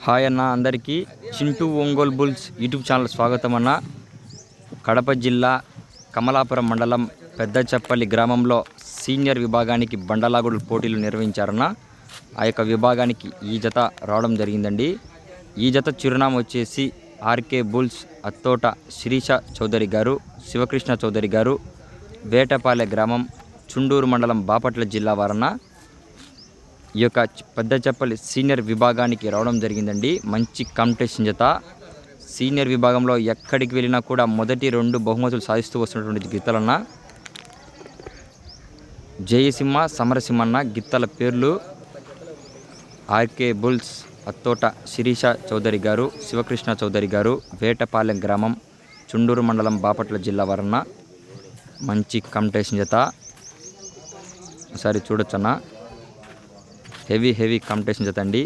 Hi అన్న, అందరికీ Chintu Ongole bulls YouTube channel స్వాగతం అన్న. కడప జిల్లా కమలాపురం మండలం పెద్దచప్పల్లి గ్రామంలో సీనియర్ విభాగానికి బండలాగుడు పోటీలు నిర్వహించారన్న. ఆ యొక్క విభాగానికి ఈ జత రావడం జరిగిందండి. ఈ జత చిరునామా వచ్చేసి ఆర్కే బుల్స్, అత్తోట శిరీష చౌదరి గారు, శివకృష్ణ చౌదరి గారు, వేటపాలె గ్రామం, చుండూరు మండలం, బాపట్ల జిల్లా వారన్న. ఈ యొక్క పెద్దచప్పల్లి సీనియర్ విభాగానికి రావడం జరిగిందండి. మంచి కాంపిటీషన్ జత. సీనియర్ విభాగంలో ఎక్కడికి వెళ్ళినా కూడా మొదటి 2 బహుమతులు సాధిస్తూ వస్తున్నటువంటి గిత్తలన్న. జయసింహ, సమరసింహన్న గిత్తల పేర్లు. ఆర్కే బుల్స్, అత్తోట శిరీష చౌదరి గారు, శివకృష్ణ చౌదరి గారు, వేటపాలెం గ్రామం, చుండూరు మండలం, బాపట్ల జిల్లా వారన్న. మంచి కాంపిటీషన్ జత. ఒకసారి చూడొచ్చన్న. హెవీ కాంపిటీషన్ జత అండి.